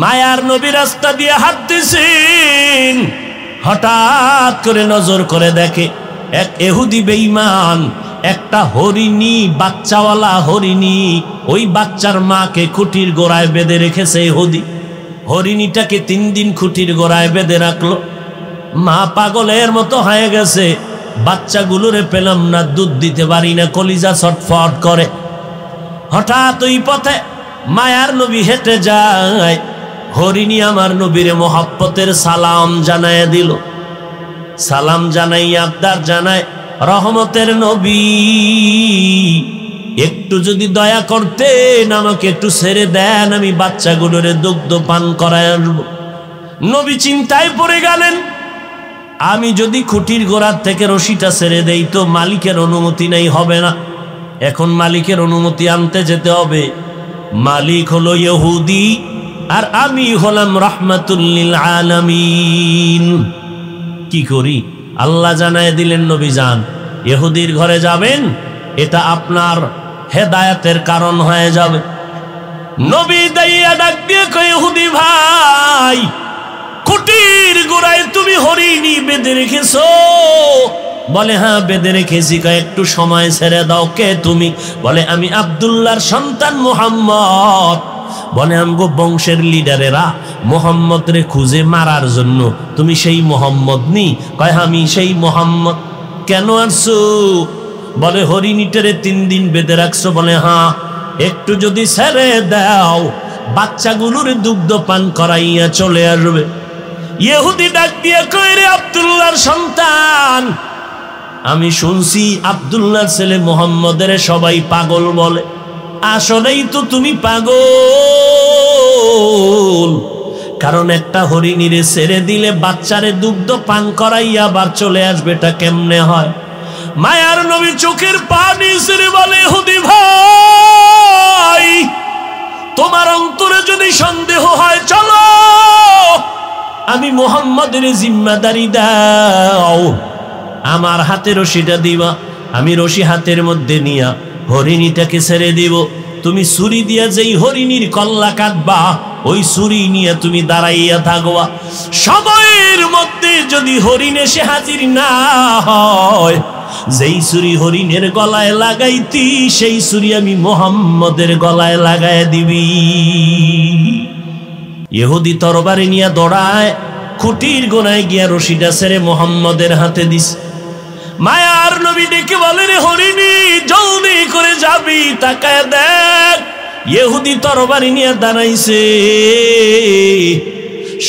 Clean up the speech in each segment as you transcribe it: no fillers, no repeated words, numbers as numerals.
মায়ার নবী রাস্তা দিয়ে হাঁটতেছেন, হঠাৎ করে নজর করে দেখে এক ইহুদি বেঈমান একটা হরিণী, বাচ্চাওয়ালা হরিণী, ওই বাচ্চার মাকে খুঁটির গোড়ায় বেঁধে রেখেছে ইহুদি। হরিণীটাকে 3 দিন খুঁটির গোড়ায় বেঁধে রাখলো। মা পাগলের মতো হয়ে গেছে, বাচ্চাগুলোরে পেলাম না, দুধ দিতে পারি না, কলিজা ছটফট করে। হঠাৎ ওই পথে মায়ার নবী হেঁটে যায়, হরিণী আমার নবীরে মোহাব্বতের সালাম জানায় দিল। সালাম জানাই আবদার জানায়, রহমতের নবী একটু যদি দয়া করতেন, আমাকে একটু ছেড়ে দেন, আমি বাচ্চাগুলোরে দুগ্ধ পান করায় আসবো। নবী চিন্তায় পড়ে গেলেন, আমি যদি খুঁটির গোড়ার থেকে রশিটা ছেড়ে দেই তো মালিকের অনুমতি নেই, হবে না। এখন মালিকের অনুমতি আনতে যেতে হবে। মালিক হলো ইহুদি আর আমি হলাম রাহমাতুল লিল আলামিন। কি করি? আল্লাহ জানায় দিলেন, নবী যান, ইহুদির ঘরে যাবেন, এটা আপনার হেদায়েতের কারণ হয়ে যাবে। নবী দাইয়া ডাক দিয়ে কয়, ইহুদি ভাই, খুঁটির গোড়ায় তুমি হরিণী বেঁধে রেখেছো? বলে হ্যাঁ বেঁধে রেখেছি। কয় একটু সময় ছেড়ে দাও। কে তুমি? বলে আমি আব্দুল্লাহর সন্তান মুহাম্মদ। বলে আমগো বংশের লিডারেরা মোহাম্মদ রে খুঁজে মারার জন্য, তুমি সেই মোহাম্মদ নি? কয় আমি সেই মোহাম্মদ। কেন আসছো? বলে হরিণীটারে 3 দিন বেঁধে রাখছো। বলে হ্যাঁ, একটু যদি ছেড়ে দাও বাচ্চাগুলোর দুগ্ধ পান করাইয়া চলে আসবে। ইহুদি ডাক দিয়ে কয়, রে আব্দুল্লাহর সন্তান, আমি শুনছি আব্দুল্লাহর ছেলে মুহাম্মদের সবাই পাগল বলে, আসলেই তো তুমি পাগল। কারণ একটা হরিণীরে ছেড়ে দিলে বাচ্চারে দুগ্ধ পান করাইয়া আবার চলে আসবে, এটা কেমনে হয়? মায়ার নবী চোখের পানি ছেড়ে বলে, ইহুদি ভাই, তোমার অন্তরে যদি সন্দেহ হয় চলো, আমি মুহাম্মদের জিম্মাদারি দাও, আমার হাতে রশিটা দিবা, আমি রশি হাতের মধ্যে নিয়া হরিণীটাকে ছেড়ে দিব। তুমি ছুরি দিয়া যেই হরিণীর কল্লা কাটবা, ওই ছুরি নিয়ে তুমি দাঁড়াইয়া থাকবা। সময়ের মধ্যে যদি হরিণ এসে হাজির না হয়, যেই ছুরি হরিণের গলায় লাগাইতি, সেই ছুরি আমি মুহাম্মদের গলায় লাগায় দিবি। ইহুদি তরবারি নিয়ে দৌড়ায়, খুঁটির গোড়ায় গিয়া রশিটা ছেড়ে মুহাম্মদের হাতে দিস। মায়ার নবী ডেকে বলে, রে হরিণী, জলদি করে যাবি, তাকায় দেখ ইহুদি তরবারি নিয়ে দাঁড়াইছে।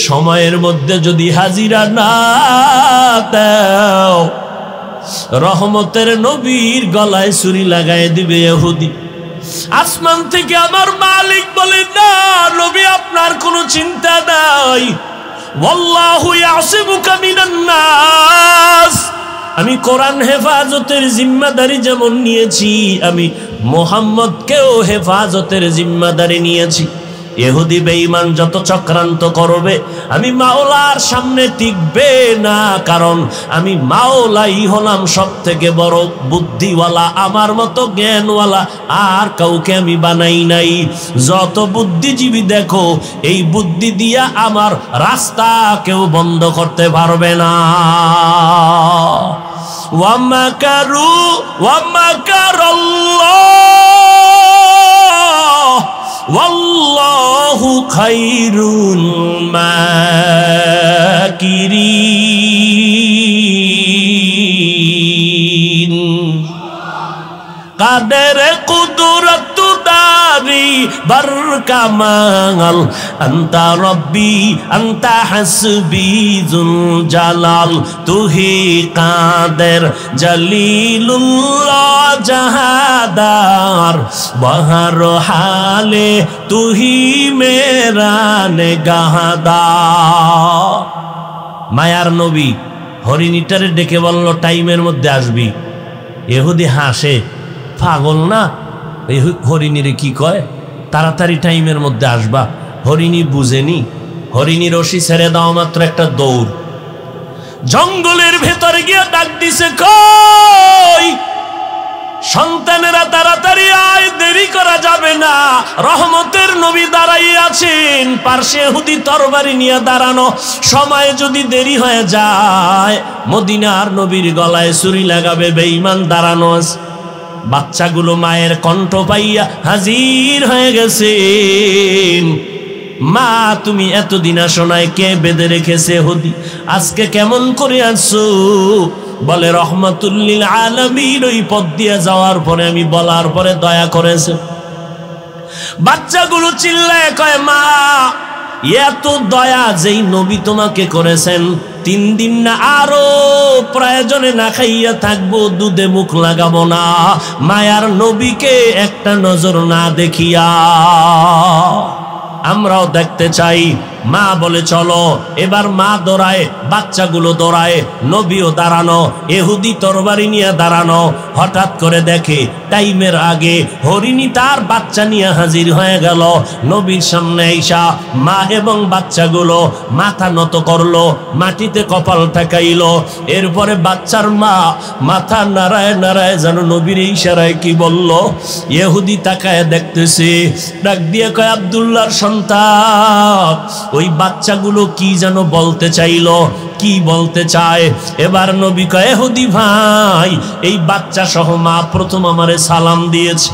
সময়ের মধ্যে যদি হাজিরা না দাও, রহমতের নবীর গলায় ছুরি লাগায় দিবে ইহুদি। আসমান থেকে আমার মালিক বলে, না নবী, আপনার কোনো চিন্তা নাই, ওয়াল্লাহু ইয়াসিমুকা মিনান নাস। আমি কোরআন হেফাজতের জিম্মাদারি যেমন নিয়েছি, আমি মুহাম্মদকেও হেফাজতের জিম্মাদারি নিয়েছি। ইহুদি বেঈমান যত চক্রান্ত করবে, আমি মাওলার সামনে টিকবে না, কারণ আমি মাওলাই হলাম সব থেকে বড় বুদ্ধিওয়ালা, আমার মতো জ্ঞানওয়ালা আর কাউকে আমি বানাই নাই। যত বুদ্ধিজীবী দেখো, এই বুদ্ধি দিয়া আমার রাস্তা কেউ বন্ধ করতে পারবে না। ওয়ামাকারু ওয়ামাকারাল্লাহ ওয়াল্লাহু খায়রুল মাকিরিন। কাদের কুদরত দারি বরকামাল, আনতা রব্বি আনতা হাসবি যুল জালাল, তুহি কাদের জলিলুল্লাহ জাহাদার, বহর হালে তুহি মেরা নেগাহদার। মায়ার নবী হরিণীটারে ডেকে বলল, টাইমের মধ্যে আসবি। ইহুদি হাসে, পাগল না, এই হরিণীরে কি কয়, তাড়াতাড়ি টাইমের মধ্যে আসবা। হরিণী বুঝেনি, হরিণী রশি ছেড়ে দাও মাত্র একটা দৌড়, জঙ্গলের ভেতরে গিয়ে ডাক দিছে, কই সন্তানেরা তাড়াতাড়ি আয়, দেরি করা যাবে না। রহমতের নবী দাঁড়াই আছেন, পার্শ্বে ইহুদি তরবারি নিয়ে দাঁড়ানো। সময় যদি দেরি হয়ে যায় মদিনার নবীর গলায় ছুরি লাগাবে বেঈমান দাঁড়ানো আছে। বাচ্চাগুলো মায়ের কণ্ঠ পাইয়া হাজির হয়ে গেছেন। মা তুমি এতদিন আসো নাই, কে বেঁধে রেখেছে ইহুদি, আজকে কেমন করে আসছো? বলে রহমাতুল লিল আলামিন ওই পথ দিয়ে যাওয়ার পরে আমি বলার পরে দয়া করেছে। বাচ্চাগুলো চিল্লায় কয় মা এত দয়া যেই নবী তোমাকে করেছেন, 3 দিন না আরো প্রয়োজনে না খাইয়া থাকবো, দুধে মুখ লাগাবো না, মায়ার নবীকে একটা নজর না দেখিয়া। আমরাও দেখতে চাই। মা বলে চলো। এবার মা দৌড়ায়, বাচ্চাগুলো দৌড়ায়, নবীও দাঁড়ানো, ইহুদি তরবারি নিয়ে দাঁড়ানো। হঠাৎ করে দেখে টাইমের আগে হরিণী তার বাচ্চা নিয়ে হাজির হয়ে গেল নবীর সামনে। আইসা মা এবং বাচ্চাগুলো মাথা নত করলো, মাটিতে কপাল ঠেকাইল। এরপরে বাচ্চার মা মাথা নাড়ায় নাড়ায় যেন নবীর ইশারায় কি বলল। ইহুদি তাকায় দেখতেছে, ডাক দিয়ে কয় আব্দুল্লাহর সন্তান। ওই বাচ্চাগুলো কি যেন বলতে চাইলো, কি বলতে চায়। এবার নবী কয় ইহুদি ভাই, এই বাচ্চা সহ মা প্রথম আমারে সালাম দিয়েছে।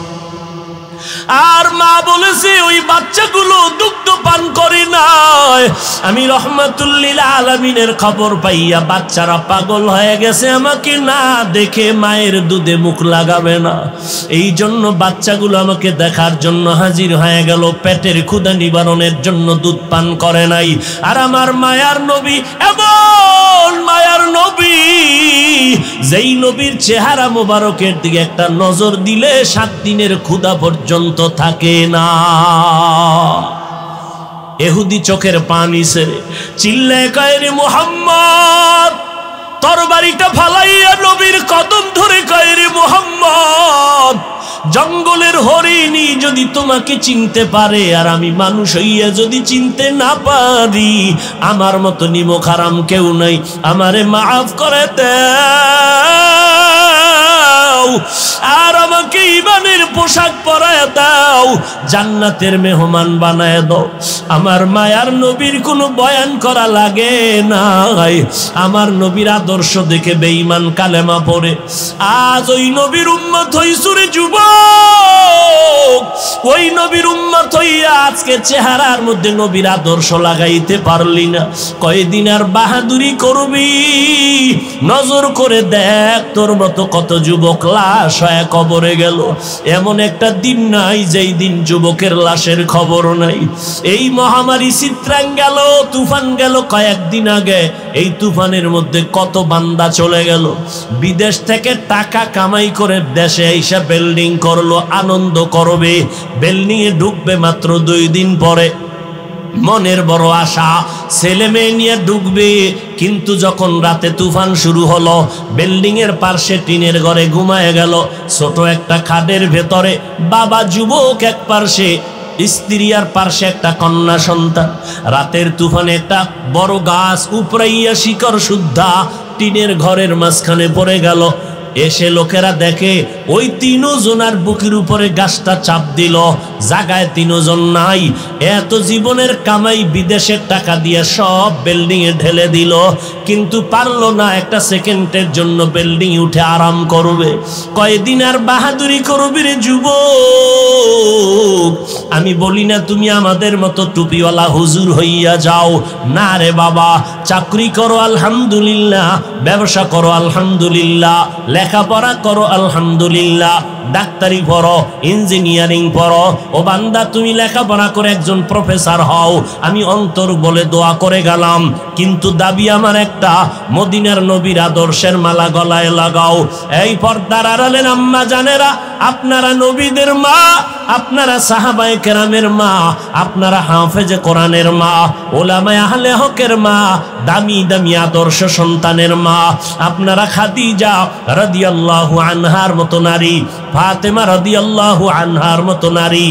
আর মা বলেছে ওই বাচ্চাগুলো দুগ্ধ পান করে নাই। আমি রহমাতুল লিল আলামিনের খবর পাইয়া বাচ্চারা পাগল হয়ে গেছে, আমাকে না দেখে মায়ের দুধে মুখ লাগাবে না। এই জন্য বাচ্চাগুলো আমাকে দেখার জন্য হাজির হয়ে গেল, পেটের ক্ষুধা নিবারণের জন্য দুধ পান করে নাই। আর আমার মায়ার নবী এমন মায়ার নবী, যেই নবীর চেহারা মোবারকের দিকে একটা নজর দিলে 7 দিনের ক্ষুধা পর্যন্ত থাকে না। ইহুদি চোখের পানি ছেড়ে চিল্লায় কয় রে মুহাম্মদ, তরবারিটা ফালাইয়া নবীর কদম ধরে কয় রে মুহাম্মদ, জঙ্গলের হরিণী যদি তোমাকে চিনতে পারে আর আমি মানুষ হইয়া যদি চিনতে না পারি, আমার মতো নিমক হারাম কেউ নাই, আমারে মাফ করে দাও আর আমাকে ঈমানের পোশাক পরায় দাও, জান্নাতের মেহমান বানায় দাও। আমার মায়ার নবীর কোনো বয়ান করা লাগে নাই। আমার নবীর আদর্শ দেখে বেঈমান কালেমা পড়ে। আজ ওই নবীর উম্মত হইছু রে যুবক, ওই নবীর উম্মত হইয়া আজকে চেহারার মধ্যে নবীর আদর্শ লাগাইতে পারলি না। কয়দিন আর বাহাদুরি করবি? নজর করে দেখ তোর মতো কত যুবক লাশ হয়ে কবরে গেল। এমন একটা দিন নাই যেই দিন যুবকের লাশের খবর নাই। এই মহামারী চিত্রাং গেল, তুফান গেল কয়েকদিন আগে, এই তুফানের মধ্যে কত বান্দা চলে গেল। বিদেশ থেকে টাকা কামাই করে দেশে এসে বিল্ডিং করলো, আনন্দ করবে, বিল্ডিং এ ঢুকবে মাত্র 2 দিন পরে। মনের বড় আশা, ছেলে মেয়ে নিয়ে ঢুকবে, কিন্তু যখন রাতে তুফান শুরু হলো, বিল্ডিং এর পাশে টিনের ঘরে ঘুমায় গেল। ছোট একটা খাটের ভেতরে বাবা যুবক এক পাশে, স্ত্রী আর পাশে একটা কন্যা সন্তান। রাতের তুফানে একটা বড় গাছ উপরাইয়া শিকড় শুদ্ধা টিনের ঘরের মাঝখানে পড়ে গেল। এসে লোকেরা দেখে ওই 3 জনার বুকের উপরে গাছটা চাপ দিল, জায়গায় 3 জন নাই। এত জীবনের কামাই বিদেশের টাকা দিয়ে সব বিল্ডিং এ ঢেলে দিল, কিন্তু পারলো না একটা সেকেন্ডের জন্য বিল্ডিং উঠে আরাম করবে। কয়দিন আর বাহাদুরি করবি রে যুবক? আমি বলি না তুমি আমাদের মতো টুপিওয়ালা হুজুর হইয়া যাও, না রে বাবা। চাকরি করো আলহামদুলিল্লাহ, ব্যবসা করো আলহামদুলিল্লাহ, লেখাপড়া করো আলহামদুলিল্লাহ, ডাক্তারি পড়ো, ইঞ্জিনিয়ারিং পড়ো। ও বান্দা তুমি লেখাপড়া করে একজন প্রফেসর হও, আমি অন্তর বলে দোয়া করে গেলাম। কিন্তু দাবি আমার একটা, মদিনার নবীর আদর্শের মালা গলায় লাগাও। এই পর্দার আড়ালের আম্মা জানেরা, আপনারা নবীদের মা, আপনারা সাহাবায়ে কেরামের মা, আপনারা হাফেজে কোরআনের মা, ওলামায়ে আহলে হকের মা, দামি দামি আদর্শ সন্তানের মা। আপনারা খাদিজা রাদিয়াল্লাহু আনহার মতো নারী, ফাতেমা রাদিয়াল্লাহু আনহার মতো নারী,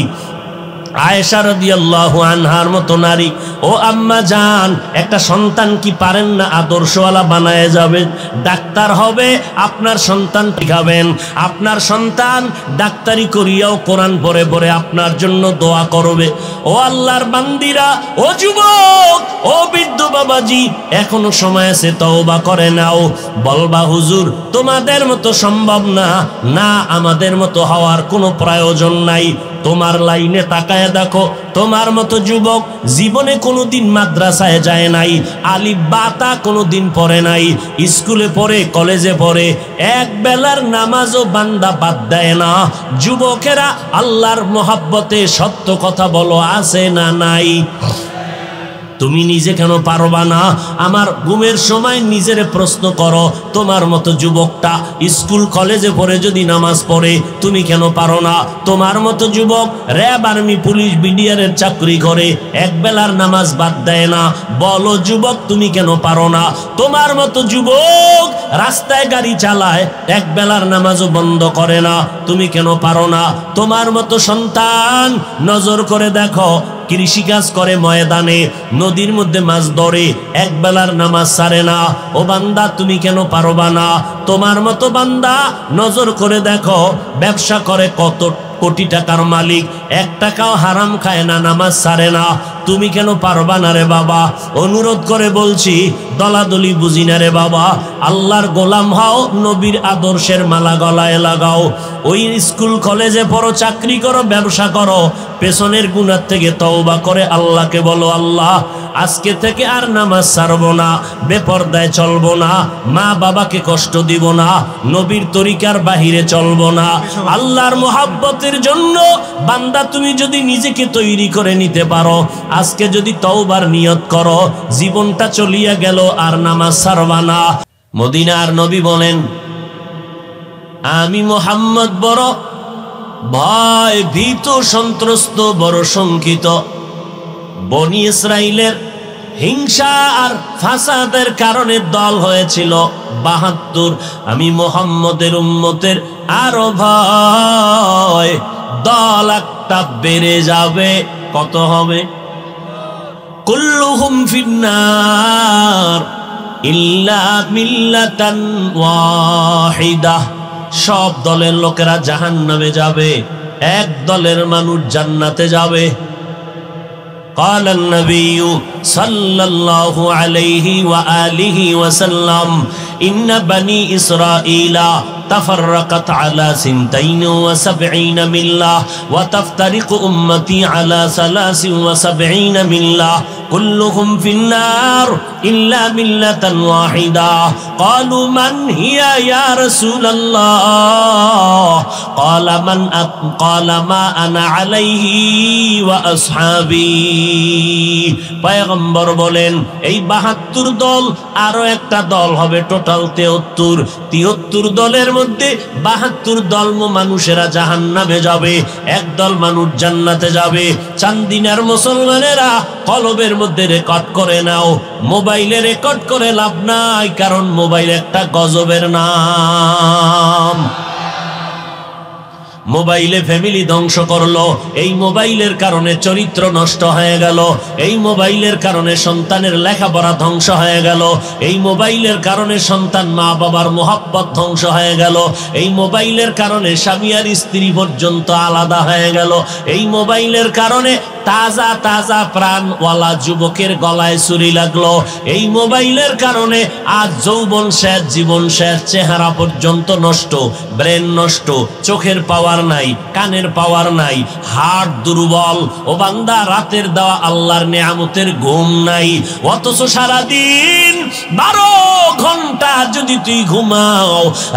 আয়েশা রাদিয়াল্লাহু আনহার মতো নারী, ও আম্মা জান, একটা সন্তান কি পারেন না আদর্শওয়ালা বানায় যাবেন? ডাক্তার হবে, আপনার সন্তান শিখাবেন, আপনার সন্তান ডাক্তারি করিয়াও কোরআন পড়ে পড়ে আপনার জন্য দোয়া করবে। ও আল্লাহর বান্দিরা, ও যুবক, ও বৃদ্ধ বাবাজি, এখনো সময় আছে, তওবা করে নাও। বলবা হুজুর তোমাদের মতো সম্ভব না। না, আমাদের মতো হওয়ার কোনো প্রয়োজন নাই। তোমার লাইনে তাকায় দেখো, তোমার মতো যুবক জীবনে কোনোদিন মাদ্রাসায় যায় নাই, আলিফ বাতা কোনোদিন পড়ে নাই, স্কুলে পড়ে, কলেজে পড়ে, এক বেলার নামাজও বান্দা বাদ দেয় না। যুবকেরা আল্লাহর মহাব্বতে সত্য কথা বলো, আছে না নাই? তুমি নিজে কেন পারবা না? আমার ঘুমের সময় নিজেরে প্রশ্ন করো, তোমার মতো যুবকটা স্কুল কলেজে পড়ে যদি নামাজ পড়ে, তুমি কেন পারো না? তোমার মতো যুবক র্যাব, আর্মি, পুলিশ, বিডিআরের চাকরি করে, এক বেলার নামাজ বাদ দেয় না, বলো যুবক তুমি কেন পারো না? তোমার মতো যুবক রাস্তায় গাড়ি চালায়, এক বেলার নামাজও বন্ধ করে না, তুমি কেন পারো না? তোমার মতো সন্তান নজর করে দেখো, কৃষিকাজ করে, ময়দানে নদীর মধ্যে মাছ ধরে, এক বেলার নামাজ ছাড়ে না, ও বান্দা তুমি কেন পারবা না? তোমার মতো বান্দা নজর করে দেখো, ব্যবসা করে, কত কোটি টাকার মালিক, এক টাকাও হারাম খায় না, নামাজ ছাড়ে না, তুমি কেন পারবা না রে বাবা? অনুরোধ করে বলছি, দলাদলি বুঝি না রে বাবা, আল্লাহর গোলাম হও, নবীর আদর্শের মালা গলায় লাগাও। ওই স্কুল কলেজে পড়ো, চাকরি করো, ব্যবসা করো, পেছনের গুনাহ থেকে তওবা করে আল্লাহকে বলো, আল্লাহ আজকে থেকে আর নামাজ ছাড়বো না, বেপরদায় চলবো না, মা বাবাকে কষ্ট দিব না, নবীর তরিকার বাহিরে চলবো না। আল্লাহর মোহাব্বতের জন্য বান্দা তুমি যদি নিজেকে তৈরি করে নিতে পারো, আজকে যদি তওবার নিয়ত করো, জীবনটা চলিয়া গেল, আর নামাজ ছাড়বা না। মদিনার নবী বলেন, আমি মুহাম্মদ বড় ভয় ভীত, সন্ত্রস্ত, বড় শঙ্কিত। বনি ইসরাইলের হিংসা আর ফাসাদের কারণে দল হয়েছিল ৭২। আমি মুহাম্মদের উম্মতের আরো ভয়, দল একটা বেড়ে যাবে। কত হবে? কুল্লুহুম ফিন্নার ইল্লা মিল্লাতান ওয়াহিদা। সব দলের লোকেরা জাহান্নামে যাবে, এক দলের মানুষ জান্নাতে যাবে। قال النبي صلى الله عليه وآله وسلم إن بني إسرائيل تفرقت على 72 ملة وتفترق أمتي على 73 ملة كلهم في النار إلا ملة واحدة قالوا من هي يا رسول الله قال ما أنا عليه وأصحابي পয়গম্বর বলেন, এই ৭২ দল আরো একটা দল হবে, টোটাল ৭৩ দলের মধ্যে ৭২ দল মানুষেরা জাহান্নামে যাবে, একদল মানুষ জান্নাতে যাবে। চান্দিনার মুসলমানেরা কলবের মধ্যে রেকর্ড করে নাও, মোবাইলে রেকর্ড করে লাভ নাই, কারণ মোবাইল একটা গজবের নাম। মোবাইলে ফ্যামিলি ধ্বংস করলো, এই মোবাইলের কারণে চরিত্র নষ্ট হয়ে গেল, এই মোবাইলের কারণে সন্তানের লেখাপড়া ধ্বংস হয়ে গেল, এই মোবাইলের কারণে সন্তান মা বাবার মোহাব্বত ধ্বংস হয়ে গেল, এই মোবাইলের কারণে স্বামী আর স্ত্রী পর্যন্ত আলাদা হয়ে গেল, এই মোবাইলের কারণে তাজা তাজা প্রাণওয়ালা যুবকের গলায় ছুরি লাগলো, এই মোবাইলের কারণে আজ যৌবন শেষ, জীবন শেষ, চেহারা পর্যন্ত নষ্ট, ব্রেন নষ্ট, চোখের পাওয়ার নাই, কানের পাওয়ার নাই, হার্ট দুর্বল। ও বান্দা, রাতের দেওয়া আল্লাহর নেয়ামতের ঘুম নাই, অথচ সারাদিন 12 ঘন্টা যদি তুই ঘুমাও,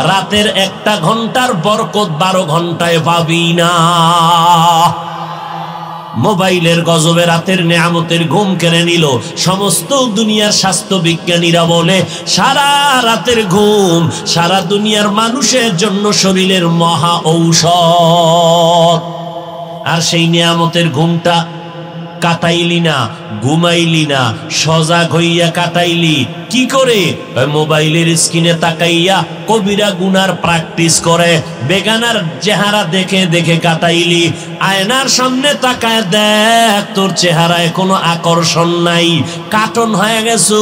রাতের 1টা ঘন্টার বরকত 12 ঘন্টায় পাবি না। মোবাইলের গজবে রাতের নেয়ামতের ঘুম কেড়ে নিল। সমস্ত দুনিয়ার স্বাস্থ্য বিজ্ঞানীরা বলে, সারা রাতের ঘুম সারা দুনিয়ার মানুষের জন্য শরীরের মহা ঔষধ। আর সেই নেয়ামতের ঘুমটা কাটাইলি না, ঘুমাইলি না, সজাগ হইয়া কাটাইলি, কি করে? মোবাইলের স্ক্রিনে তাকাইয়া কবিরা গুনার প্র্যাকটিস করে। বেগানার চেহারা দেখে দেখে কাটাইলি, আয়নার সামনে তাকায় দেখ তোর চেহারায় কোনো আকর্ষণ নাই, কাটন হয়ে গেছো।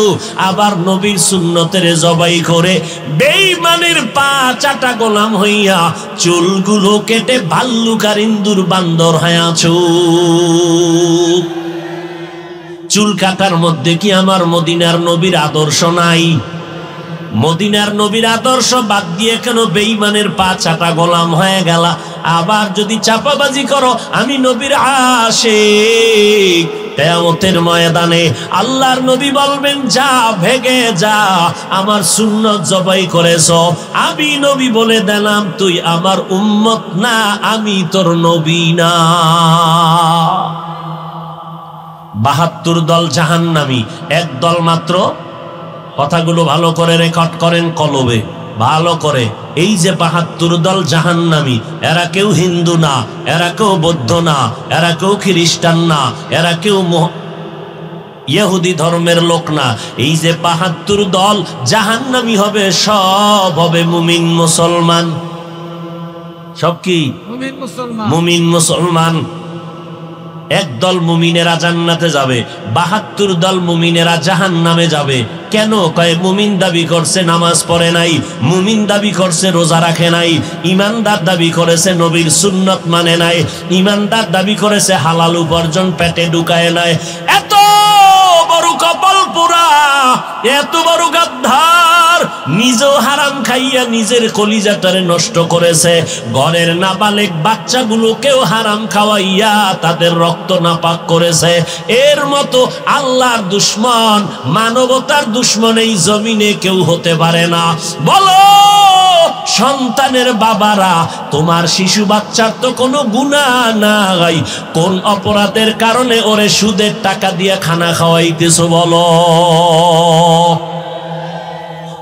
আবার নবীর সুন্নতের জবাই করে বেঈমানের পা চাটা গোলাম হইয়া চুলগুলো কেটে ভাল্লুক আর ইন্দুর বান্দর হয়ে আছো। চুল কাটার মধ্যে কি আমার মদিনার নবীর আদর্শ নাই? মদিনার নবীর আদর্শ বাদ দিয়ে কেন বেঈমানের পা চাটা গোলাম হয়ে গেল? আবার যদি চাপাবাজি করো আমি নবীর আশিক, কিয়ামতের ময়দানে আল্লাহর নবী বলবেন যা ভেগে যা, আমার সুন্নত জবাই করেছো। আমি নবী বলে দিলাম তুই আমার উম্মত না, আমি তোর নবী না। ৭২ দল জাহান্নামী, এক দল মাত্র। কথাগুলো ভালো করে রেকর্ড করেন কলবে, ভালো করে। এই যে ৭২ দল জাহান্নামী, এরা কেউ হিন্দু না, এরা কেউ বৌদ্ধ না, এরা কেউ খ্রিস্টান না, এরা কেউ ইহুদি ধর্মের লোক না। এই যে ৭২ দল জাহান্নামী হবে, সব হবে মুমিন মুসলমান। সব কি? মুমিন মুসলমান। একদল মুমিনেরা জান্নাতে যাবে, ৭২ দল মুমিনেরা জাহান্নামে যাবে। কেন? কয় মুমিন দাবি করছে নামাজ পড়ে নাই, মুমিন দাবি করছে রোজা রাখে নাই, ইমানদার দাবি করেছে নবীর সুন্নত মানে নাই, ইমানদার দাবি করেছে হালাল উপার্জন পেটে ঢুকায় নাই। এত বড় কপাল পোড়া, এত বড় গাদ্দার, নিজেও হারাম খাইয়া নিজের কলিজাটারে নষ্ট করেছে, ঘরের নাবালেক বাচ্চাগুলোকেও হারাম খাওয়াইয়া তাদের রক্ত নাপাক করেছে। এর মতো আল্লাহর দুশ্মন, মানবতার দুশ্মন এই জমিনে কেউ হতে পারে না। বলো সন্তানের বাবারা, তোমার শিশু বাচ্চার তো কোনো গুনাহ নাই, কোন অপরাধের কারণে ওরে সুদের টাকা দিয়ে খানা খাওয়াইতেছো? বলো।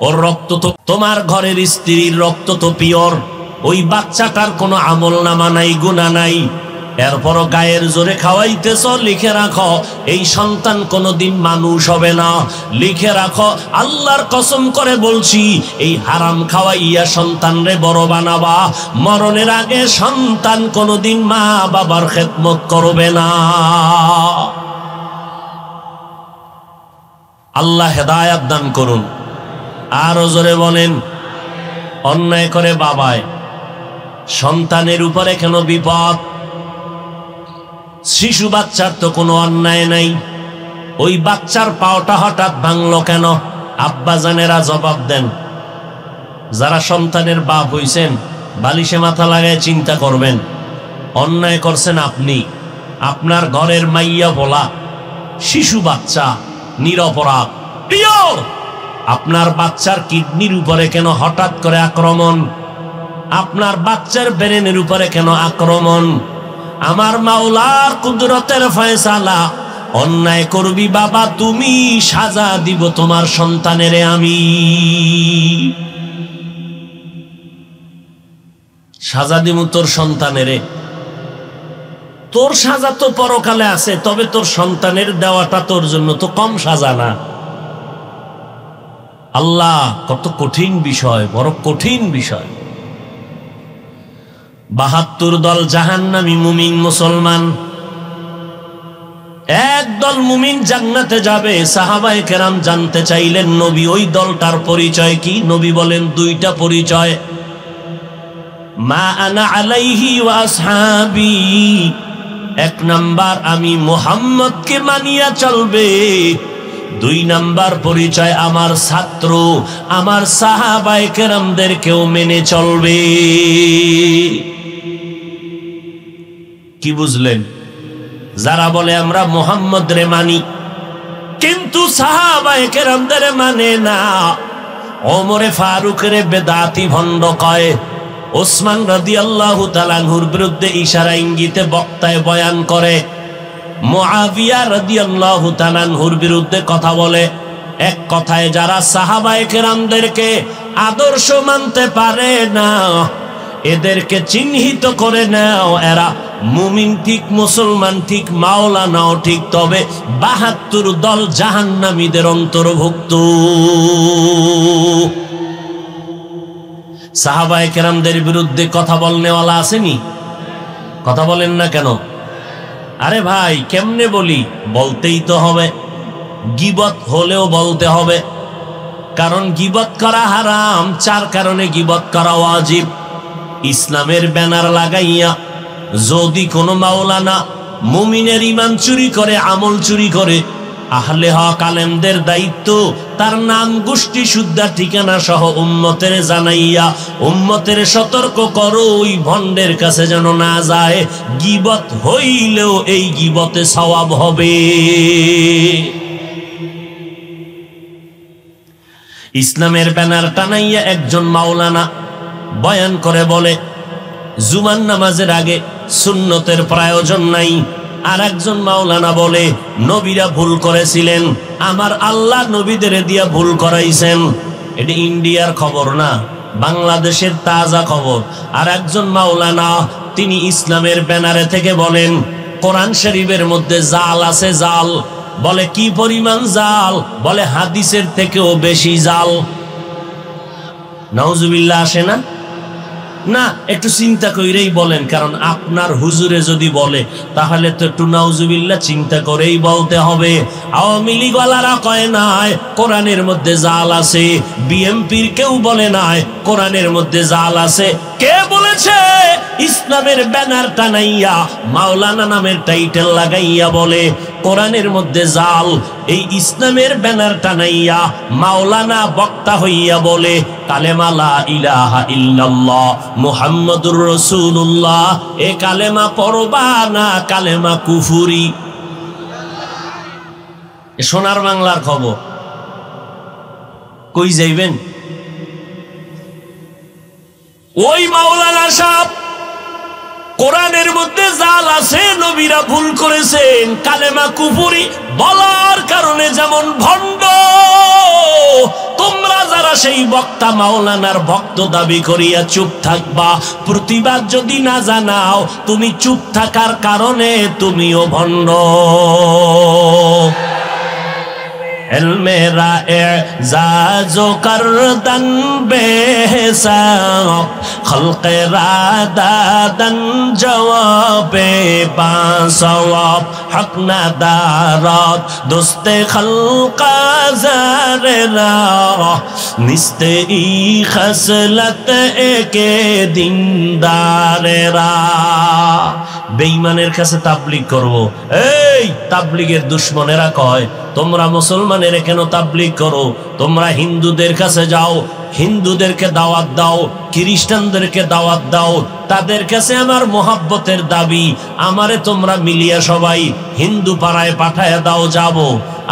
ওর রক্ত তো, তোমার ঘরের স্ত্রীর রক্ত তো পিওর, ওই বাচ্চাটার কোনো আমল নামা নাই, গুনাহ নাই, এরপরও গায়ের জোরে খাওয়াইতেছ। লিখে রাখো এই সন্তান কোনোদিন মানুষ হবে না। লিখে রাখো, আল্লাহর কসম করে বলছি, এই হারাম খাওয়াইয়া সন্তানরে বড় বানাবা, মরণের আগে সন্তান কোনোদিন মা বাবার খেদমত করবে না। আল্লাহ হেদায়াত দান করুন। আরো জোরে বলেন। অন্যায় করে বাবায়, সন্তানের উপরে কেন বিপদ? শিশু বাচ্চার তো কোনো অন্যায় নাই, ওই বাচ্চার পাওটা হঠাৎ ভাঙলো কেন? আব্বাজানেরা জবাব দেন। যারা সন্তানের বাপ হইছেন, বালিশে মাথা লাগায় চিন্তা করবেন, অন্যায় করছেন আপনি। আপনার ঘরের মাইয়া বলা শিশু বাচ্চা নিরপরাধ, পিওর। আপনার বাচ্চার কিডনির উপরে কেন হঠাৎ করে আক্রমণ? আপনার বাচ্চার ব্রেনের উপরে কেন আক্রমণ? আমার মাওলার কুদরতের ফয়সালা। অন্যায় করবি বাবা তুমি, সাজা দিব তোমার সন্তানেরে আমি। সাজা দিব তোর সন্তানেরে। তোর সাজা তো পরকালে আছে, তবে তোর সন্তানের দেওয়াটা তোর জন্য তো কম সাজা না। আল্লাহ, কত কঠিন বিষয়, বড় কঠিন বিষয়। ৭২ দল জাহান্নামী, মুমিন মুসলমান। একদল মুমিন জান্নাতে যাবে। সাহাবায়ে কেরাম জানতে চাইলেন নবী ওই দলটার পরিচয় কি? নবী বলেন দুইটা পরিচয়। মা আনা আলাইহি ওয়া আসহাবি, এক নাম্বার আমি মুহাম্মদকে মানিয়া চলবে। ২ নাম্বার পরিচয় আমার ছাত্র, আমার সাহাবায়ে কেরামদেরকেও মেনে চলবে। কি বুঝলেন? যারা বলে আমরা মুহাম্মদ রে মানি কিন্তু সাহাবায়ে কেরামদের মানে না, ওমরে ফারুক রে বেদাতি ভণ্ড কয়, ওসমান রাদিয়াল্লাহু তাআলা আনহুর বিরুদ্ধে ইশারা ইঙ্গিতে বক্তায় বয়ান করে, মুআবিয়া রাদিয়াল্লাহু তাআলা আনহুর বিরুদ্ধে কথা বলে। এক কথায় যারা সাহাবায়ে কেরামদেরকে আদর্শ মানতে পারে না, এদেরকে চিহ্নিত করে নাও, এরা মুমিন ঠিক, মুসলমান ঠিক, মাওলানাও ঠিক, তবে ৭২ দল জাহান্নামীদের অন্তর্ভুক্ত। সাহাবায়ে কেরামদের বিরুদ্ধে কথা বলনেওয়ালা আসেনি? কথা বলেন না কেন? আরে ভাই কেমনে বলি, বলতেই তো হবে। গীবত হলেও বলতে হবে, কারণ গীবত করা হারাম। 4 কারণে গীবত করা ওয়াজিব। ইসলামের ব্যানার লাগাইয়া যদি কোনো মাওলানা মুমিনের ঈমান চুরি করে, আমল চুরি করে, আহলে হক আলেমদের দায়িত্ব তার নাম, গোষ্ঠী, শুদ্ধা, ঠিকানা সহ উম্মতের জানাইয়া উম্মতের সতর্ক করো, ওই ভণ্ডের কাছে যেন না যায়। গীবত হইলেও এই গীবতে সওয়াব হবে। ইসলামের ব্যানার টানাইয়া একজন মাওলানা বয়ান করে বলে জুমার নামাজের আগে সুন্নতের প্রয়োজন নাই। আর একজন মাওলানা বলে নবীরা ভুল করেছিলেন, আমার আল্লাহ নবীদের দিয়া ভুল করাইছেন। এটা ইন্ডিয়ার খবর না, বাংলাদেশের তাজা খবর। আর একজন মাওলানা তিনি ইসলামের ব্যানারে থেকে বলেন কোরআন শরীফের মধ্যে জাল আছে, জাল। বলে কি পরিমাণ জাল? বলে হাদিসের থেকেও বেশি জাল। নাউজুবিল্লাহ আসে না? না, একটু চিন্তা করেই বলেন, কারণ আপনার হুজুরে যদি বলে তাহলে তো একটু নাউজুবিল্লাহ চিন্তা করেই বলতে হবে। আওয়ামী লীগওয়ালারা কয় নাই কোরআনের মধ্যে জাল আছে, বিএমপির কেউ বলে নাই কোরআনের মধ্যে জাল আছে। কে বলেছে? ইসলামের ব্যানার টানাইয়া মাওলানা নামের টাইটেল লাগাইয়া বলে কোরআনের মধ্যে জাল। এই ইসলামের ব্যানার টানাইয়া মাওলানা বক্তা হইয়া বলে কালেমা লা ইলাহা ইল্লাল্লাহ মুহাম্মাদুর রাসূলুল্লাহ। এ কালেমা পড়বা না কালেমা কুফরি। সোনার বাংলার খবর। কই যাইবেন? ওই মাওলানা সাহেব কোরআনের মধ্যে জাল আছে, নবীরা ভুল করেছেন, কালেমা কুফরি বলার কারণে যেমন ভণ্ড। তোমরা যারা সেই বক্তা মাওলানার ভক্ত দাবি করিয়া চুপ থাকবা, প্রতিবাদ যদি না জানাও, তুমি চুপ থাকার কারণে তুমিও ভণ্ড। মেরা এজাজো করদন বেহিসাব খলকে রাদাদন জওয়াবে বাসওয়াব হক নাদারাত দোস্তে খলকা জারেরা নিস্তে ই খসলত একে দিনদারেরা। বেঈমানের কাছে তাবলীগ করব। এই তাবলীগের দুশমনেরা কয় তোমরা মুসলমানের কেন তাবলীগ করো? তোমরা হিন্দুদের কাছে যাও, হিন্দুদেরকে দাওয়াত দাও, খ্রিস্টানদেরকে দাওয়াত দাও, তাদের কাছে আমার মোহাব্বতের দাবি। আমারে তোমরা মিলিয়া সবাই হিন্দু পাড়ায় পাঠায় দাও, যাব।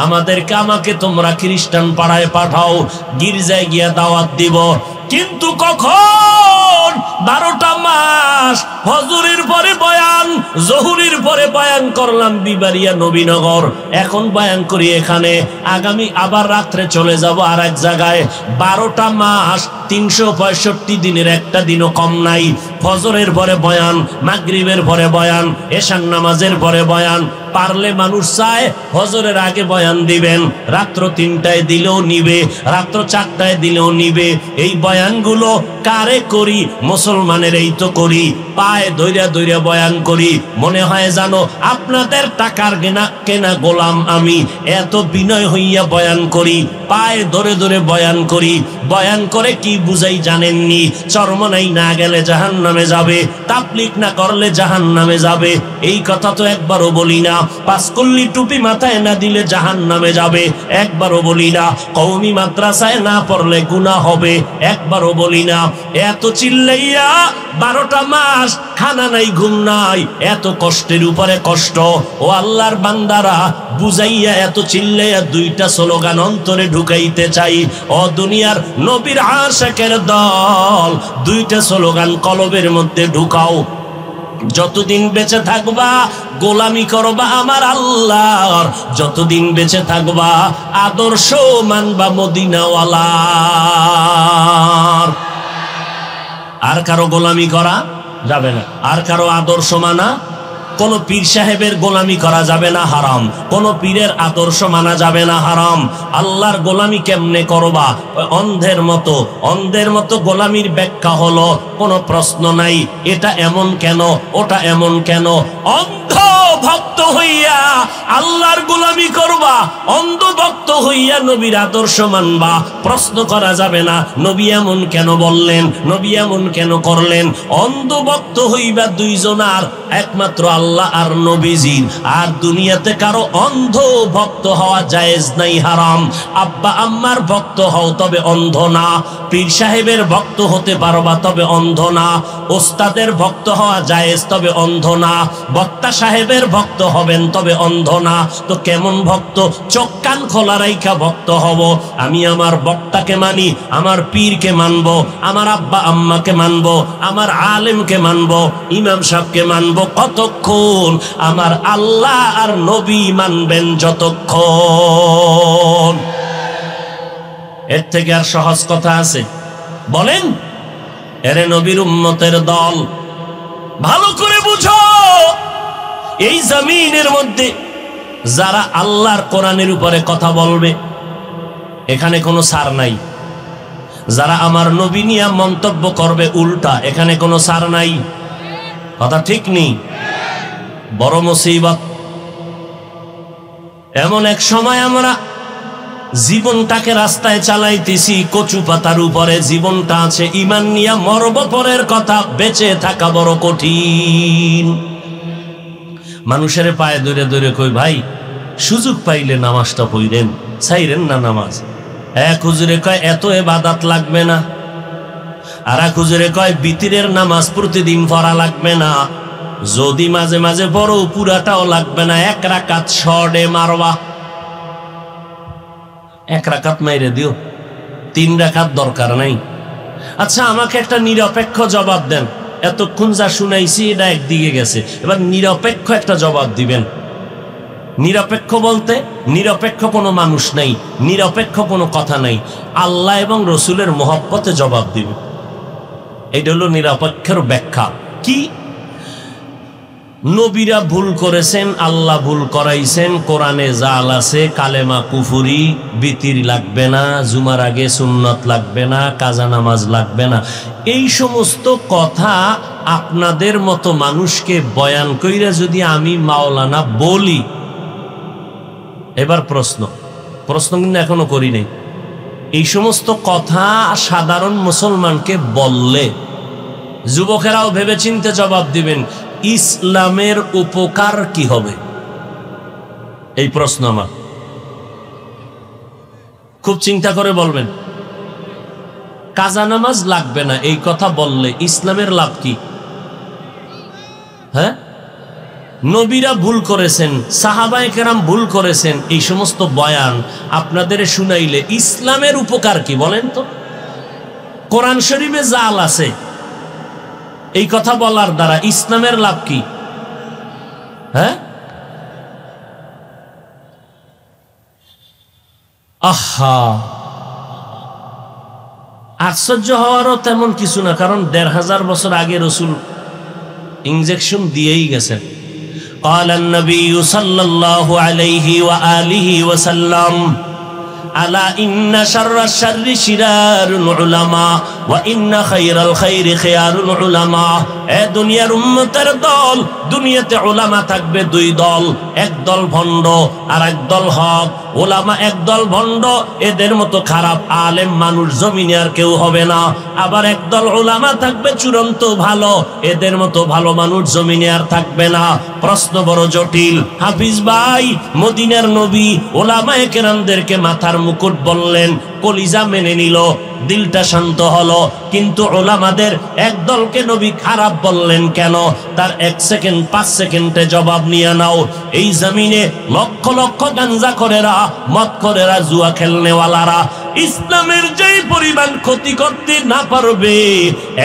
আমাকে তোমরা খ্রিস্টান পাড়ায় পাঠাও, গির্জায় গিয়া দাওয়াত দিব। কিন্তু কখন? 12টা মাস ফজরের পরে বয়ান, জহুরের পরে বয়ান করলাম বিবাড়িয়া নবীনগর, এখন বয়ান করি এখানে, আগামী আবার রাত্রে চলে যাব আর এক জায়গায়। 12টা মাস 365 দিনের একটা দিনও কম নাই। ফজরের পরে বয়ান, মাগরিবের পরে বয়ান, এশার নামাজের পরে বয়ান। পারলে মানুষ চায় ফজরের আগে বয়ান দিবেন, রাত্র 3টায় দিলেও নিবে, রাত্র 4টায় দিলেও নিবে। এই বয়ানগুলো কারে করি? মুসলমানের এই তো করি, পায়ে দইরা দইরা বয়ান করি। মনে হয় জানো আপনাদের টাকার কেনা গোলাম আমি, এত বিনয় হইয়া বয়ান করি, পায়ে ধরে ধরে বয়ান করি। বয়ান করে কি বুঝাই জানেননি? চরমনাই না গেলে জাহান্নামে যাবে, তাবলীগ না করলে জাহান্নামে যাবে। এই কথা তো একবারও বলি না। পাঁচকল্লি টুপি মাথায় না দিলে জাহান্নামে যাবে, একবারও বলি না। কওমি মাদ্রাসায় না পড়লে গুনাহ হবে, একবারও বলি না। এত চিল্লাইয়া 12টা মাস খানা নাই, ঘুম নাই, এত কষ্টের উপরে কষ্ট। ও আল্লাহর বান্দারা, বুঝাইয়া এত চিল্লাইয়া 2টা স্লোগান অন্তরে ঢুকাইতে চাই। ও দুনিয়ার নবীর আশিকের দল, 2টা স্লোগান কলবের মধ্যে ঢুকাও। যতদিন বেঁচে থাকবা গোলামি করবা আমার আল্লাহর, যতদিন বেঁচে থাকবা আদর্শ মানবা মদিনাওয়ালার। আর কারো গোলামি করা যাবে না, আর কারো আদর্শ মানা, কোন পীর সাহেবের গোলামি করা যাবে না, হারাম। কোন পীরের আদর্শ মানা যাবে না, হারাম। আল্লাহর গোলামি কেমনে করবা? অন্ধের মতো, অন্ধের মতো গোলামির ব্যাখ্যা হলো কোনো প্রশ্ন নাই, এটা এমন কেন, ওটা এমন কেন। অন্ধ ভক্ত হইয়া আল্লাহর গোলামি করবা, অন্ধ ভক্ত হইয়া নবীর আদর্শ মানবা, প্রশ্ন করা যাবে না নবী এমন কেন বললেন, নবী এমন কেন করলেন। অন্ধ ভক্ত হইবা দুইজনার, একমাত্র আল্লাহ আর নবীজির। আর দুনিয়াতে কারো অন্ধ ভক্ত হওয়া জায়েজ নাই, হারাম। আব্বা আম্মার ভক্ত হও, তবে অন্ধ না। পীর সাহেবের ভক্ত হতে পারবা, তবে অন্ধ না। ওস্তাদের ভক্ত হওয়া জায়েজ, তবে অন্ধ না। বক্তা সাহেবের ভক্ত হবেন, তবে অন্ধ না। তো কেমন ভক্ত? চোখ কান খোলা রাইখা ভক্ত হব। আমি আমার বক্তাকে মানি, আমার পীরকে মানব, আমার আব্বা আম্মাকে মানব, আমার আলেমকে মানব, ইমাম সাহেবকে মানব। কতক্ষণ? আমার আল্লাহ আর নবী মানবেন যতক্ষণ। এর থেকে আর সহজ কথা আছে? বলেন। এরে নবীর উম্মতের দল, ভালো করে বুঝো, এই জমিনের মধ্যে যারা আল্লাহর কোরআনের উপরে কথা বলবে, এখানে কোনো ছাড় নাই। যারা আমার নবী নিয়ে মন্তব্য করবে উল্টা, এখানে কোনো ছাড় নাই। কথা ঠিক নেই? বড় মুসিবত। এমন এক সময় আমরা জীবনটাকে রাস্তায় চালাইতেছি, কচু পাতার উপরে জীবনটা আছে, ঈমান নিয়া মরব, পরের কথা, বেঁচে থাকা বড় কঠিন। মানুষের পায়ে ধরে ধরে কই, ভাই সুযোগ পাইলে নামাজটা পড়েন, চাইরেন না নামাজ। এক হুজুরে কয় এত ইবাদত লাগবে না, আর এক হুজুরে কয় বিতিরের নামাজ প্রতিদিন পড়া লাগবে না, যদি মাঝে মাঝে পড়ো পুরাটাও লাগবে না, এক রাকাত শর্টে মারবা, এক রাকাত মাইরে দিও, 3 রাকাত দরকার নাই। আচ্ছা আমাকে একটা নিরপেক্ষ জবাব দেন, এতক্ষণ যা শুনাইছি এটা একদিকে গেছে, এবার নিরপেক্ষ একটা জবাব দিবেন। নিরপেক্ষ বলতে নিরপেক্ষ কোনো মানুষ নাই, নিরপেক্ষ কোনো কথা নাই, আল্লাহ এবং রসুলের মহব্বতে জবাব দিবে। এটা হলো নিরপেক্ষের ব্যাখ্যা। কি? নবীরা ভুল করেছেন, আল্লাহ ভুল করাইছেন, কোরআনে জাল আছে, কালেমা কুফুরি, বিতির লাগবে না, জুমার আগে সুন্নত লাগবে না, কাজা নামাজ লাগবে না। এই সমস্ত কথা আপনাদের মতো মানুষকে বয়ান কইরা যদি আমি মাওলানা বলি, এবার প্রশ্ন কিন্তু এখনো করি নাই, এই সমস্ত কথা সাধারণ মুসলমানকে বললে যুবকেরাও ভেবেচিন্তে জবাব দিবেন, ইসলামের উপকার কি হবে? এই প্রশ্ন আমার, খুব চিন্তা করে বলবেন। কাজা নামাজ লাগবে না এই কথা বললে ইসলামের লাভ কি? হ্যাঁ, নবীরা ভুল করেছেন, সাহাবায়ে কেরাম ভুল করেছেন, এই সমস্ত বয়ান আপনাদের শুনাইলে ইসলামের উপকার কি বলেন তো? কোরআন শরীফে জাল আছে, এই কথা বলার দ্বারা ইসলামের লাভ কি? হ্যাঁ, আহা, আশ্চর্য হওয়ারও তেমন কিছু না, কারণ ১৫০০ বছর আগে রসুল ইনজেকশন দিয়েই গেছেন। قال النبي صلى الله عليه وآله وسلم ألا إن شر الشر شرار العلماء وإن خير الخير خيار العلماء। এ দুনিয়ার উম্মতের দল, দুনিয়াতে উলামা থাকবে 2 দল, এক দল ভণ্ড আর এক দল হক। উলামা এক দল ভণ্ড, এদের মতো খারাপ আলেম মানুষ জমিনে আর কেউ হবে না। আবার এক দল উলামা থাকবে চূড়ান্ত ভালো, এদের মতো ভালো মানুষ জমিনে আর থাকবে না। প্রশ্ন বড় জটিল। হাফিজ ভাই, মদিনার নবী উলামায়ে কেরামদেরকে মাথার মুকুট বললেন, কলিজা মেনে নিল, দিলটা শান্ত হলো, কিন্তু উলামাদের এক দলকে নবী খারাপ বললেন কেন? তার 1 সেকেন্ড 5 সেকেন্ডে জবাব নিয়ে নাও। এই জমিনে লক্ষ লক্ষ গাঞ্জাখোরেরা, মদখোরেরা, জুয়া খেলনেওয়ালারা ইসলামের যেই পরিমাণ ক্ষতি করতে না পারবে,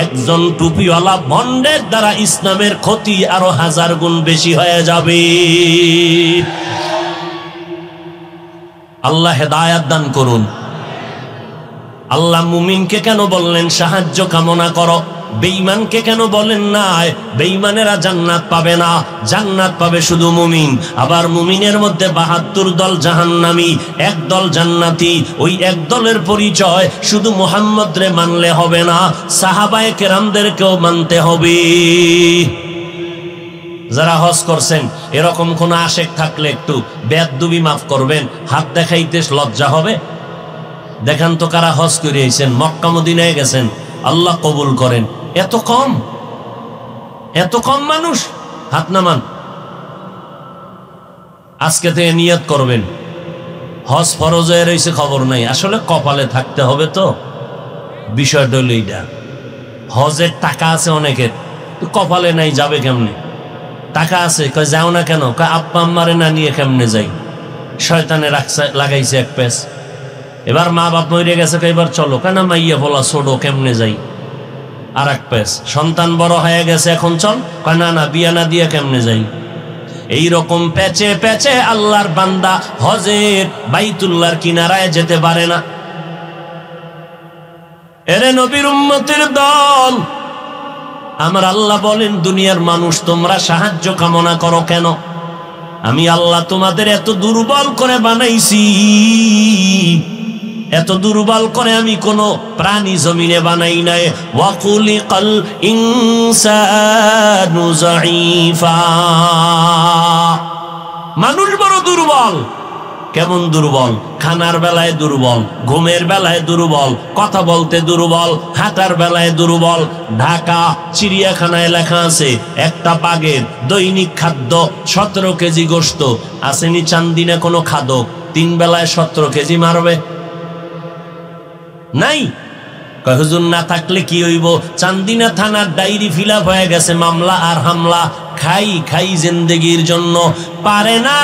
একজন টুপিওয়ালা ভণ্ডের দ্বারা ইসলামের ক্ষতি আরো 1000 গুণ বেশি হয়ে যাবে। আল্লাহ হেদায়াত দান করুন। আল্লাহ মুমিনকে কেন বললেন সাহায্য কামনা করো? বেঈমানকে কেন বলেন না বেঈমানেরা জান্নাত পাবে না, জান্নাত পাবে শুধু মুমিন। আবার মুমিনের মধ্যে ৭২ দল জাহান্নামী, এক দল জান্নাতি। ওই এক দলের পরিচয় শুধু মুহাম্মদ রে মানলে হবে না, সাহাবায়ে কেরামদেরকেও মানতে হবে। যারা হজ করছেন এরকম কোন আশেক থাকলে একটু বেয়াদবি মাফ করবেন, হাত দেখাইতে লজ্জা হবে। দেখান তো কারা হজ করে আইছেন, মক্কা মদিনায় গেছেন, আল্লাহ কবুল করেন। এত কম মানুষ, হাত নামান। আজকে থেকে নিয়ত করবেন হজ ফরজ হয়ে রয়েছে, খবর নাই, আসলে কপালে থাকতে হবে। তো বিষয়টা হলো এইটা, হজের টাকা আছে অনেকের, কপালে নাই, যাবে কেমনে? টাকা আছে, কয় যাও না কেন? কয় আব্বা আম্মারে না নিয়ে কেমনে যাই? শয়তানে লাগাইছে এক পেস। এবার মা বাপ মরে গেছে, এবার চলো, কেন মাইয়া বলা ছোড়ো, কেমনে যাই? আর এক পেস। সন্তান বড় হয়ে গেছে, এখন চল, কয় না বিয়া না দিয়ে কেমনে যাই? এইরকম প্যাচে প্যাচে আল্লাহর বান্দা হজের বাইতুল্লাহর কিনারায় যেতে পারে না। এরে নবীর উম্মতের দল, আমার আল্লাহ বলেন, দুনিয়ার মানুষ তোমরা সাহায্য কামনা করো কেন? আমি আল্লাহ তোমাদের এত দুর্বল করে বানাইছি, এত দুর্বল করে আমি কোন প্রাণী জমিনে বানাই নাই। ওয়াকুলিকাল ইনসানু যায়ীফা, মানুষ বড় দুর্বল। কেমন দুর্বল? খানার বেলায় দুর্বল, ঘুমের বেলায় দুর্বল, কথা বলতে দুর্বল, হাঁটার বেলায় দুর্বল। ঢাকা চিড়িয়াখানায় লেখা আছে একটা বাঘের দৈনিক খাদ্য 17 কেজি গোশত। আসেনি চান্দিনা কোনো খাদক 3 বেলায় 17 কেজি মারবে? নাই। হুজুর না থাকলে কি হইব? চান্দিনা থানার ডায়েরি ফিল আপ হয়ে গেছে, মামলা আর হামলা। খাই জিন্দেগির জন্য পারে না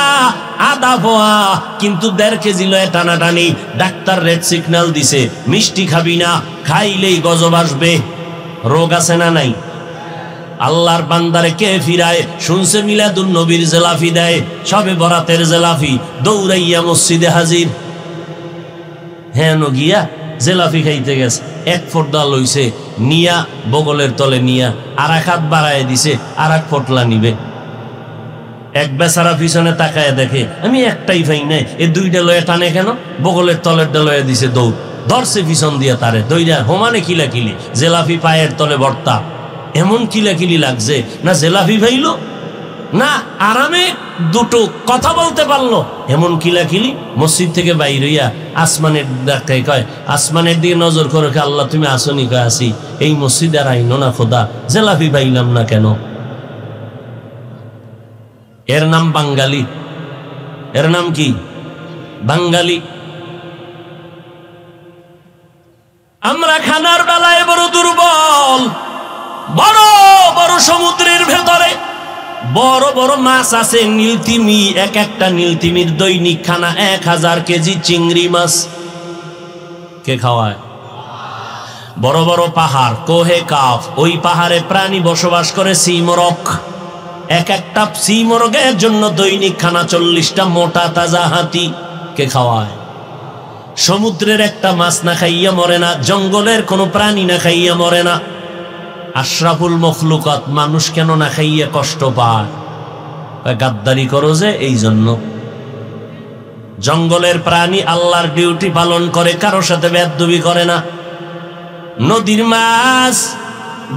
আদা পোয়া, কিন্তু 1.5 কেজি লয়ে টানাটানি। ডাক্তার রেড সিগন্যাল দিছে, মিষ্টি খাবি না, খাইলেই গজব আসবে। রোগ আছে না নাই? আল্লাহর বান্দারে কে ফিরায়? শুনছে মিলাদুন নবীর জেলাফি দেয়, সবে বরাতের জেলাফি, দৌড়াইয়া মসজিদে হাজির। হ্যাঁ গিয়া জেলাফি খাইতে গেছে, 1 ফোঁটা লইছে, নিয়া বগলের তলে নিয়া আর 1 হাত বাড়ায় দিছে, আর 1 ফোঁটলা নিবে। এক বেচারা পিছনে তাকায় দেখে আমি একটাই পাই নাই, এই 2টা লয়ে টানে কেন? বগলের তলের লয়ে দিছে, দৌড় ধরছে পিছন দিয়া তারে, দইরা হোমানে কিলাকিলি, জেলাফি পায়ের তলে ভর্তা। এমন কিলাকিলি লাগছে না জেলাফি ভাইলো না আরামে দুটো কথা বলতে পারলো, এমন কিলাকিলি। মসজিদ থেকে বাইর হইয়া আসমানের ডাকায় কয়, আসমানের দিকে নজর করে, আল্লাহ তুমি আসনি? কয় আসি। এই মসজিদে আর আইনো না খোদা, জেলাফি পাইলাম না কেন? এর নাম বাঙালি। এর নাম কি? বাঙালি। আমরা খানার বেলায় বড় দুর্বল। বড় বড় সমুদ্রের ভেতরে বড় বড় মাছ আছে, নীলতিমি। একটা নীলতিমির দৈনিক খানা 1000 কেজি চিংড়ি মাছ। কে খাওয়ায়? বড় বড় পাহাড়, কোহে কাফ, ওই পাহাড়ে প্রাণী বসবাস করে, সিমরক। একটা সিমরগের জন্য দৈনিক খানা 40টা মোটা তাজা হাতি। কে খাওয়ায়? সমুদ্রের একটা মাছ না খাইয়া মরে না, জঙ্গলের কোনো প্রাণী না খাইয়া মরে না। আশরাফুল মখলুকাত মানুষ কেন না খাইয়া কষ্ট পায়? গাদ্দারি করো যে, এই জন্য। জঙ্গলের প্রাণী আল্লাহর ডিউটি পালন করে, কারোর সাথে বেয়াদবি করে না। নদীর মাছ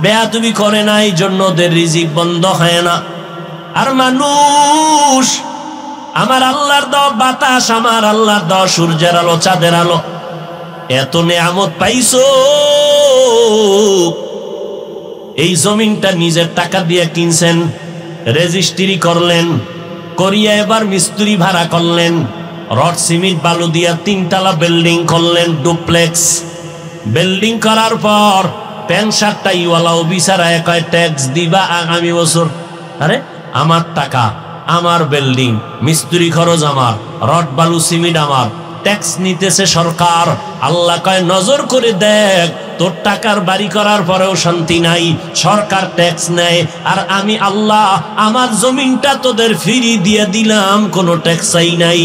বেয়াদবি করে না, এই জন্য ওদের রিজিক বন্ধ হয় না। আর মানুষ, আমার আল্লাহর দেওয়া বাতাস, আমার আল্লাহর দেওয়া সূর্যের আলো, চাঁদের আলো, এত নেয়ামত পাইছো। এই জমিনটা নিজের টাকা দিয়ে কিনছেন, রেজিস্ট্রি করলেন, করিয়া এবার মিস্ত্রি ভাড়া করলেন, রড সিমেন্ট বালু দিয়া 3 তলা বিল্ডিং করলেন, ডুপ্লেক্স। বিল্ডিং করার পর 65টা ইওয়ালাও বিচারায় কয় ট্যাক্স দিবা আগামী বছর। আরে আমার টাকা, আমার বিল্ডিং, মিস্ত্রি খরচ আমার, রড বালু সিমেন্ট আমার, ট্যাক্স নিতেছে সরকার। আল্লাহ কয় নজর করে দেখ, তোর টাকার বাড়ি করার পরেও শান্তি নাই, সরকার ট্যাক্স নেয়, আর আমি আল্লাহ আমার জমিনটা তোদের ফ্রি দিয়ে দিলাম, কোনো ট্যাক্সই নাই।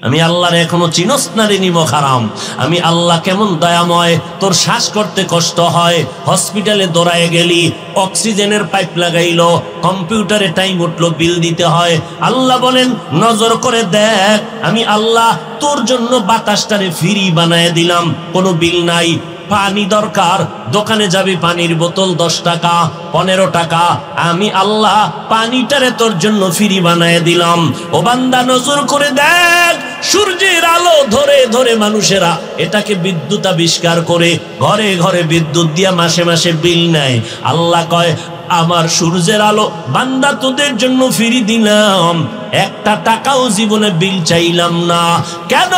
আমি আল্লাহর এখনো চিনস না রে নিমক হারাম। আমি আল্লাহ কেমন দয়াময়, তোর শ্বাস করতে কষ্ট হয়, হসপিটালে দৌড়ায় গেলি, অক্সিজেনের পাইপ লাগাইলো, কম্পিউটারে টাইম উঠলো, বিল দিতে হয়। আল্লাহ বলেন নজর করে দেখ, আমি আল্লাহ তোর জন্য বাতাসটারে ফ্রি বানায় দিলাম, কোনো বিল নাই। পানি দরকার, দোকানে যাবি, পানির বোতল 10 টাকা 15 টাকা, আমি আল্লাহ পানিটারে তোর জন্য ফ্রি বানায় দিলাম। ও বান্দা নজর করে দেখ, সূর্যের আলো ধরে ধরে মানুষেরা এটাকে বিদ্যুৎ আবিষ্কার করে ঘরে ঘরে বিদ্যুৎ দিয়া মাসে মাসে বিল নেয়। আল্লাহ কয় আমার সূর্যের আলো বান্দা তোদের জন্য ফ্রি দিলাম, 1 টাকাও জীবনে বিল চাইলাম না। কেন?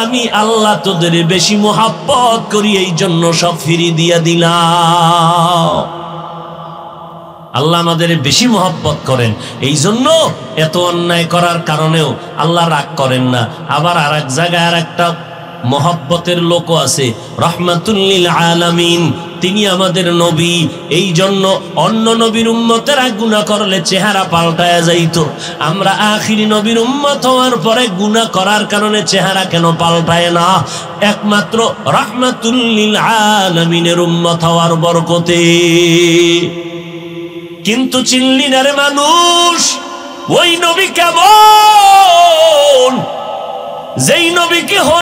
আমি আল্লাহ তোদের বেশি মোহাব্বত করি, এই জন্য সব ফ্রি দিয়া দিলাম। আল্লাহ আমাদের বেশি মোহাব্বত করেন, এই জন্য এত অন্যায় করার কারণেও আল্লাহ রাগ করেন না। আবার আর এক জায়গায় আর একটা মোহাব্বতের লোক আছে, রাহমাতুল লিল আলামিন, তিনি আমাদের নবী। এই জন্য অন্য নবীর উম্মতেরা গুনাহ করলে চেহারা পাল্টায়া যাইতো, আমরা আখিরি নবীর উম্মত হওয়ার পরে গুনাহ করার কারণে চেহারা কেন পাল্টায় না? একমাত্র রাহমাতুল লিল আলামিনের উম্মত হওয়ার বরকতে। কিন্তু চিনলি না রে মানুষ, ওই নবী কেমন, যেই নবীকে